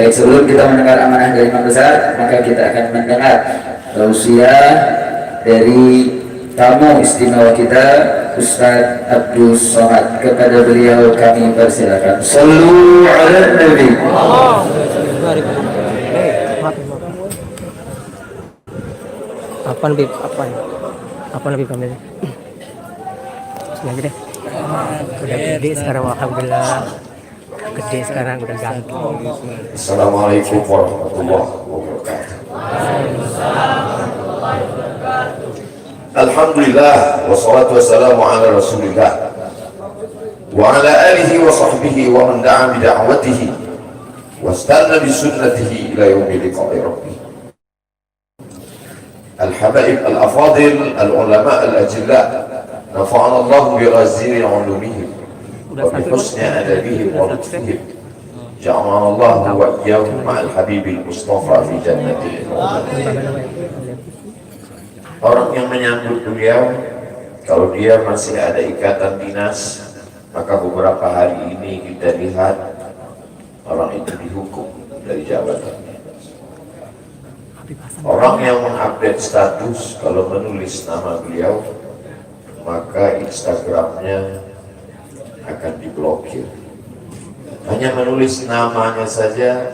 Baik, sebelum kita mendengar amanah dari Imam Besar, maka kita akan mendengar tausiah dari tamu istimewa kita, Ustaz Abdul Somad. Kepada beliau kami persilakan. Sallu ala Nabi. Apa lebih kami aja deh. Udah gede sekarang, alhamdulillah. Gede sekarang, udah ganti. Assalamualaikum warahmatullahi wabarakatuh. Alhamdulillah wassalatu wassalamu ala Rasulillah wa ala alihi wa sahbihi wa man da'a bi da'watihi wastanna bi sunnatihi ila yaumil liqa'i rabbih. Al-habaib al-afadil al-ulama al-ajilla nafa'ana Allah bi ghaziri 'ulumihim wa bi husni adabihim wa lutfihim. Ja'alana Allah wa iyyahum ma'al habibil mustafa fi jannatil Orang yang menyambut beliau, kalau dia masih ada ikatan dinas, maka beberapa hari ini kita lihat orang itu dihukum dari jabatannya. Orang yang mengupdate status kalau menulis nama beliau, maka Instagramnya akan diblokir. Hanya menulis namanya saja,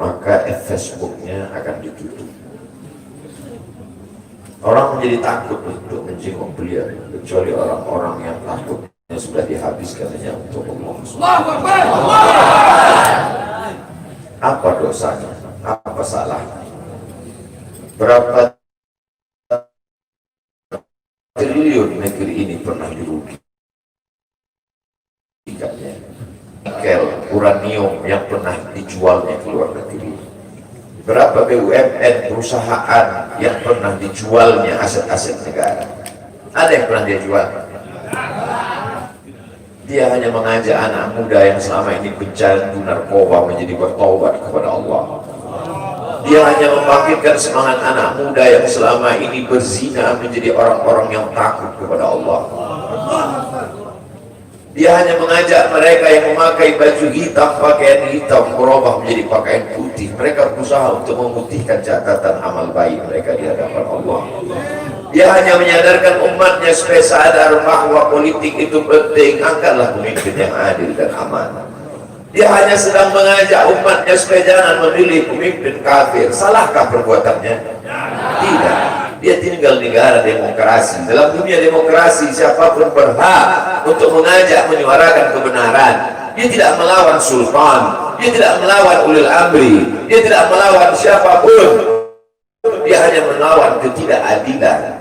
maka Facebooknya akan ditutup. Orang menjadi takut untuk menjenguk beliau, kecuali orang-orang yang takutnya sudah dihabiskan hanya untuk Allah. Apa dosanya? Apa salahnya? Berapa triliun negeri ini pernah dirugikannya? Nikel, uranium yang pernah dijualnya ke luar negeri. Berapa BUMN perusahaan yang pernah dijualnya aset-aset negara? Ada yang pernah dia jual? Dia hanya mengajak anak muda yang selama ini pecandu narkoba menjadi bertobat kepada Allah. Dia hanya membangkitkan semangat anak muda yang selama ini berzina menjadi orang-orang yang takut kepada Allah. Dia hanya mengajak mereka yang memakai baju hitam, pakaian hitam, berubah menjadi pakaian putih. Mereka berusaha untuk memutihkan catatan amal baik mereka di hadapan Allah. Dia hanya menyadarkan umatnya supaya sadar bahwa politik itu penting. Angkatlah pemimpin yang adil dan amanah. Dia hanya sedang mengajak umatnya supaya jangan memilih pemimpin kafir. Salahkah perbuatannya? Tidak. Dia tinggal di negara demokrasi. Dalam dunia demokrasi, siapapun berhak untuk mengajak menyuarakan kebenaran. Dia tidak melawan sultan, dia tidak melawan ulil amri, dia tidak melawan siapapun. Dia hanya melawan ketidakadilan.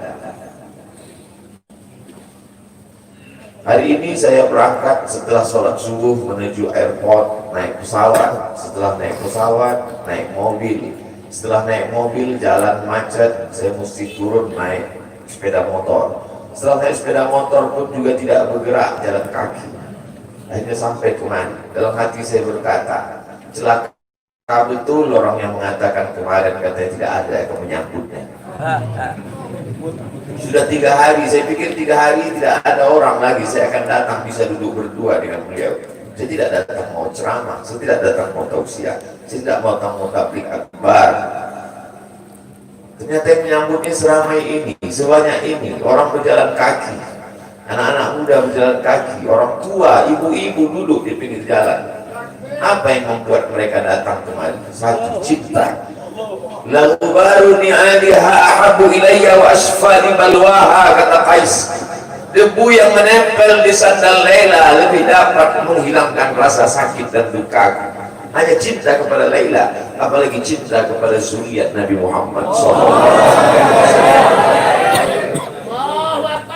Hari ini saya berangkat setelah sholat subuh menuju airport, naik pesawat. Setelah naik pesawat, naik mobil. Setelah naik mobil, jalan macet, saya mesti turun naik sepeda motor. Setelah naik sepeda motor pun juga tidak bergerak, jalan kaki. Akhirnya sampai kemana? Dalam hati saya berkata, celaka betul orang yang mengatakan kemarin katanya tidak ada yang menyambutnya. Sudah 3 hari, saya pikir 3 hari tidak ada orang lagi, saya akan datang bisa duduk berdua dengan beliau. Saya tidak datang mau ceramah, saya tidak datang mau tausiah, saya tidak mau datang mau tabligh akbar. Ternyata yang menyambutnya seramai ini, sebanyak ini, orang berjalan kaki, anak-anak muda berjalan kaki, orang tua, ibu-ibu duduk di pinggir jalan. Apa yang membuat mereka datang kemari? Satu, cinta. Lagu baru ni'aliha ahabu ilayya wa asfali balwaha, kata Qais. Debu yang menempel di sandal Laila lebih dapat menghilangkan rasa sakit dan duka. Hanya cinta kepada Laila, apalagi cinta kepada zuriat Nabi Muhammad SAW.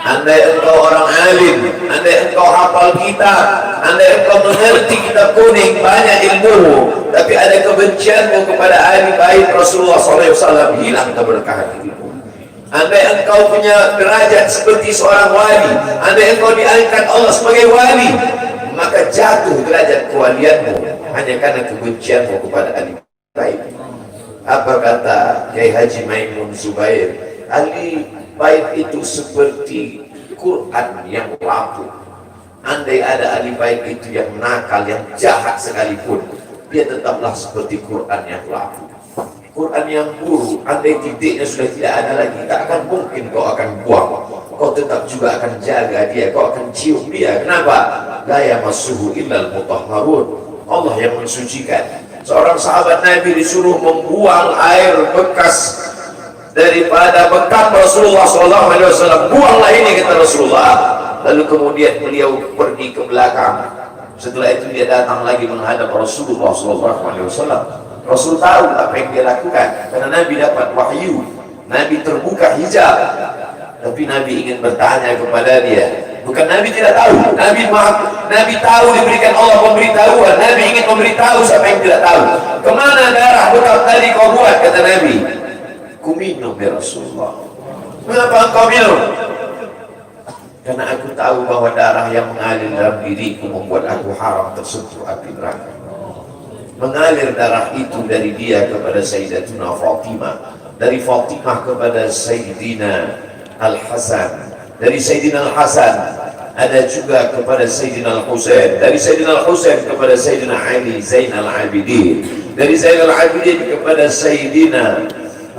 Andai engkau orang alim, andai engkau hafal kitab, andai engkau mengerti kitab kuning, banyak ilmu, tapi ada kebencianmu kepada ahli bait Rasulullah SAW, hilang keberkahan hidupmu. Andai engkau punya derajat seperti seorang wali, andai engkau diangkat Allah sebagai wali, maka jatuh derajat kewalianmu hanya karena kebencianmu kepada ahli bait. Apa kata Kiai Haji Maimun Zubair? Ahli bait itu seperti Quran yang rapuh. Andai ada ahli bait itu yang nakal, yang jahat sekalipun, dia tetaplah seperti Quran yang laku. Quran yang buruk, andai titiknya sudah tidak ada lagi, tak akan mungkin kau akan buang. Kau tetap juga akan jaga dia, kau akan cium dia. Kenapa? La yamassuhu illal mutahharun. Allah yang mensucikan. Seorang sahabat Nabi disuruh membuang air bekas daripada bekam Rasulullah SAW. Buanglah ini, kata Rasulullah. Lalu kemudian beliau pergi ke belakang. Setelah itu dia datang lagi menghadap Rasulullah SAW. Rasul tahu apa yang dia lakukan, karena Nabi dapat wahyu, Nabi terbuka hijab. Tapi Nabi ingin bertanya kepada dia. Bukan Nabi tidak tahu, Nabi tahu, diberikan Allah pemberitahuan. Nabi ingin memberitahu siapa yang tidak tahu. Kemana darah bekam tadi kau buat, kata Nabi. Ku minum ya Rasulullah. Mengapa engkau minum? Karena aku tahu bahwa darah yang mengalir dalam diriku membuat aku haram tersentuh api neraka. Mengalir darah itu dari dia kepada Sayyidatuna Fatimah, dari Fatimah kepada Sayyidina Al-Hasan, dari Sayyidina Al-Hasan ada juga kepada Sayyidina Al-Husain, dari Sayyidina Al-Husain kepada Sayyidina Ali Zainal Abidin, dari Zainal Abidin kepada Sayyidina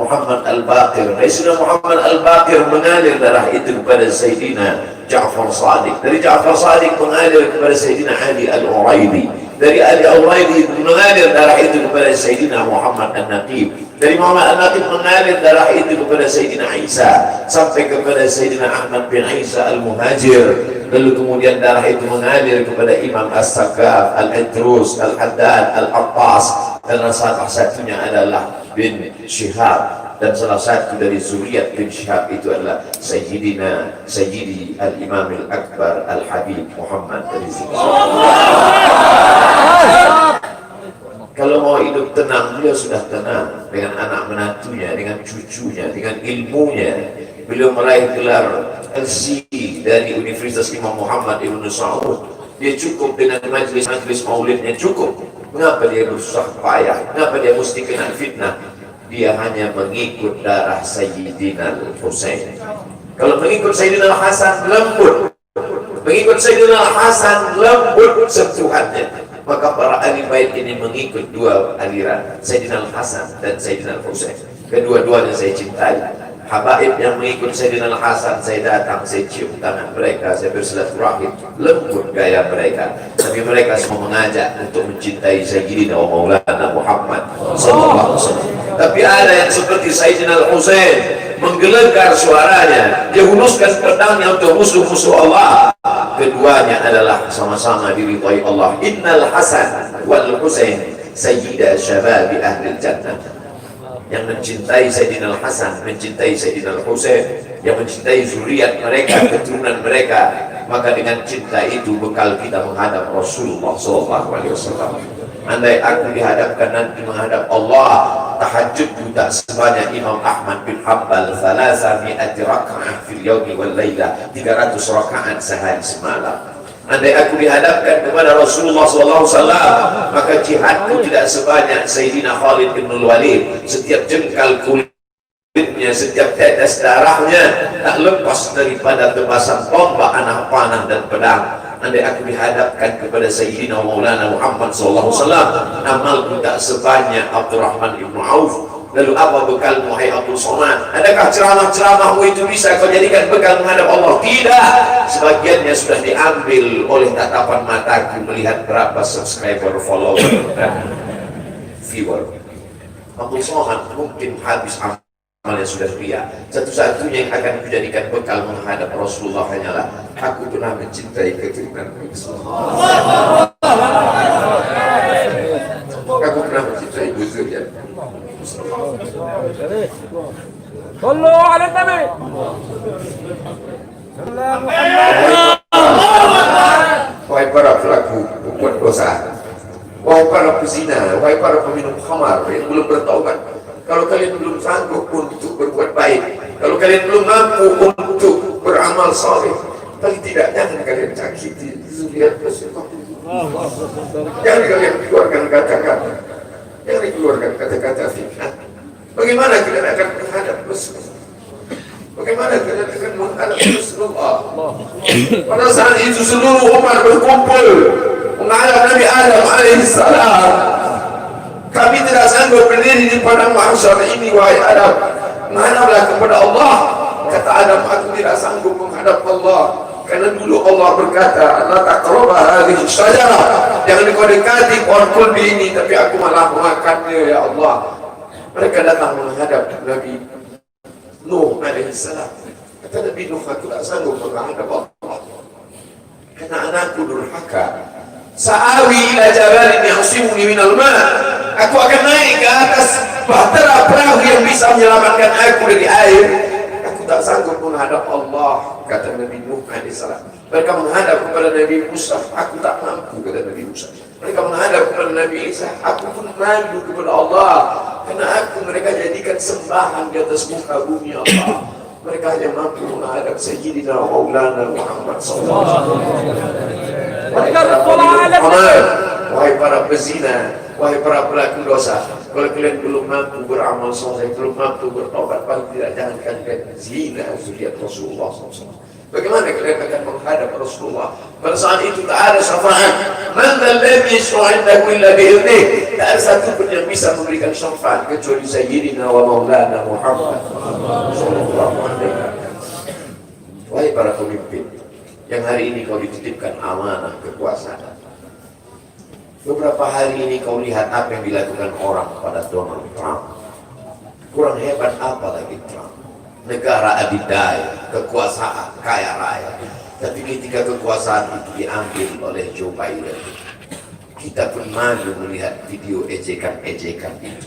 Muhammad Al-Baqir, dari Sayyidina Muhammad Al-Baqir mengalir darah itu kepada Sayyidina Ja'far Sadiq, dari Ja'far Sadiq mengalir kepada Sayyidina Ali Al-Uraidi, dari Ali Al-Uraidi mengalir darah itu kepada Sayyidina Muhammad An-Naqib, dari Muhammad An-Naqib mengalir darah itu kepada Sayyidina Isa sampai kepada Sayyidina Ahmad bin Isa Al-Muhajir. Lalu kemudian darah itu mengalir kepada Imam As-Sakaf, Al-Idrus, Al-Haddad, Al-Attas, dan salah satunya adalah bin Syihab. Dan salah satu dari zuriat bin Syihab itu adalah Sayyidi Al-Imam Al-Akbar Al-Habib Muhammad Rizik. Kalau mau hidup tenang, beliau sudah tenang dengan anak menantunya, dengan cucunya, dengan ilmunya. Beliau meraih gelar LC dari Universitas Imam Muhammad Ibn Saud. Dia cukup dengan majlis-majlis maulidnya, cukup. Mengapa dia bersusah payah? Mengapa dia mesti kena fitnah? Dia hanya mengikut darah Sayyidina Al-Husain. Kalau mengikut Sayyidina Al-Hasan, lembut. Mengikut Sayyidina Al-Hasan, lembut sentuhannya. Maka para ahli bait ini mengikut dua aliran, Sayyidina Al-Hasan dan Sayyidina Al-Husain. Kedua-duanya saya cintai. Habaib yang mengikut Sayyidina Al-Hasan, saya datang, saya cium tangan mereka, saya bersilaturahim, lembut gaya mereka. Tapi mereka semua mengajak untuk mencintai Sayyidina wa Maulana Muhammad sallallahu alaihi wasallam. Tapi ada yang seperti Sayyidina Al-Husain, menggelegar suaranya, dia hunuskan pedangnya untuk musuh-musuh Allah. Keduanya adalah sama-sama diridhai Allah. Innal Hasan wal Husain sayyida syababi ahli jannah. Yang mencintai Sayyidina Al-Hasan, mencintai Sayyidina Al-Husain, yang mencintai zuriat mereka, keturunan mereka, maka dengan cinta itu bekal kita menghadap Rasulullah SAW. Andai aku dihadapkan nanti menghadap Allah, tahajud tak sebanyak Imam Ahmad bin Hanbal, 300 raka'ah fil yawmi wal layla, 300 rakaat sehari semalam. Andai aku dihadapkan kepada Rasulullah SAW, maka jihadku tidak sebanyak Sayyidina Khalid bin Walid. Setiap jengkal kulitnya, setiap tetes darahnya tak lepas daripada tebasan tombak, anak panah dan pedang. Andai aku dihadapkan kepada Sayyidina Maulana Muhammad SAW, amalku tak sebanyak Abdurrahman ibn Auf. Lalu apa bekal wahai Abdul Somad? Adakah ceramah-ceramahmu itu bisa kau jadikan bekal menghadap Allah? Tidak. Sebagiannya sudah diambil oleh tatapan mataku melihat berapa subscriber, follower, dan viewer. Abdul Somad mungkin habis amalnya sudah ria. Satu-satunya yang akan dijadikan bekal menghadap Rasulullah hanyalah aku pernah mencintai keturunan Rasulullah. Aku pernah mencintai zuriat. Sallu ala Nabi. Wahai para pelaku berbuat dosa, wahai para pezina, wahai para peminum khamar yang belum bertaubat, kalau kalian belum sanggup untuk berbuat baik, kalau kalian belum mampu untuk beramal saleh, paling tidak jangan kalian sakiti zuriat Rasulullah. Jangan kalian keluarkan kata-kata, jangan dikeluarkan kata-kata fitnah. Bagaimana kalian akan menghadap Rasulullah? Bagaimana kalian akan menghadap Rasulullah? Pada saat itu seluruh umat berkumpul menghadap Nabi Adam alaihissalam. tidak sanggup berdiri di padang mahsyar ini, wahai Adam, menghadaplah kepada Allah. Kata Adam, aku tidak sanggup menghadap Allah, karena dulu Allah berkata, la taqrabu hadhihi syajarah, jangan kau dekati pohon kulbi ini, tapi aku malah memakannya, ya Allah. Mereka datang menghadap Nabi Nuh alaihissalam. Kata Nabi Nuh, aku tak sanggup menghadap Allah karena anakku durhaka. Sa'awi ila jabalin ya'simuni minal ma', aku akan naik ke atas bahtera perahu yang bisa menyelamatkan aku dari air. Aku tak sanggup menghadap Allah, kata Nabi Nuh alaihissalam. Mereka menghadap kepada Nabi Musa, aku tak mampu, kata Nabi Musa. Mereka menghadap kepada Nabi Isa, aku pun malu kepada Allah, karena aku mereka jadikan sembahan di atas muka bumi Allah. Mereka hanya mampu menghadap Sayyidina Maulana Muhammad SAW. Wahai para pezina, wahai para pelaku dosa, kalau kalian belum mampu beramal soleh, belum mampu bertobat, paling tidak jangan kalian zina zuriat Rasulullah SAW. Bagaimana kalian akan menghadap Rasulullah? Pada saat itu tak ada syafaat. Man alladhi yashfa'u 'indahu illa bi'idhnihi. Tak ada satu pun yang bisa memberikan syafaat kecuali Sayyidina wa Maulana Muhammad sallallahu alaihi wasallam. Wahai para pemimpin, yang hari ini kau dititipkan amanah kekuasaan. Beberapa hari ini kau lihat apa yang dilakukan orang pada Donald Trump. Kurang hebat apa lagi Trump? Negara adidaya, kekuasaan, kaya raya. Tapi ketika kekuasaan itu diambil oleh Joe Biden, kita pun malu melihat video ejekan-ejekan itu.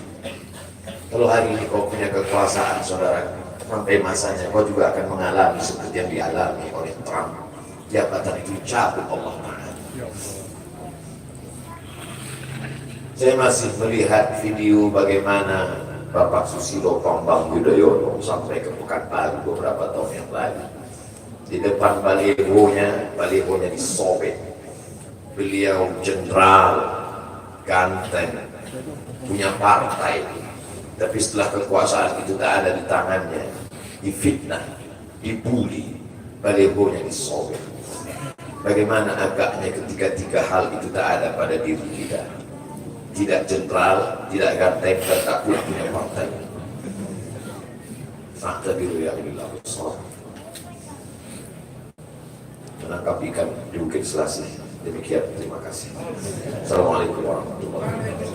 Kalau hari ini kau punya kekuasaan, saudara, sampai masanya kau juga akan mengalami seperti yang dialami oleh Trump. Jabatan itu cabut Allah Ta'ala. Saya masih melihat video bagaimana Bapak Susilo Bambang Yudhoyono sampai ke Pekanbaru beberapa tahun yang lalu. Di depan balihonya disobek. Beliau jenderal, ganteng, punya partai. Tapi setelah kekuasaan itu tak ada di tangannya, difitnah, dibully, balihonya disobek. Bagaimana agaknya ketika tiga hal itu tak ada pada diri kita? Tidak jenderal, tidak ganteng, dan tak pula punya partai. Fakta biru yang dilakukan menangkap ikan di Bukit Selasih. Demikian, terima kasih. Assalamualaikum warahmatullahi wabarakatuh.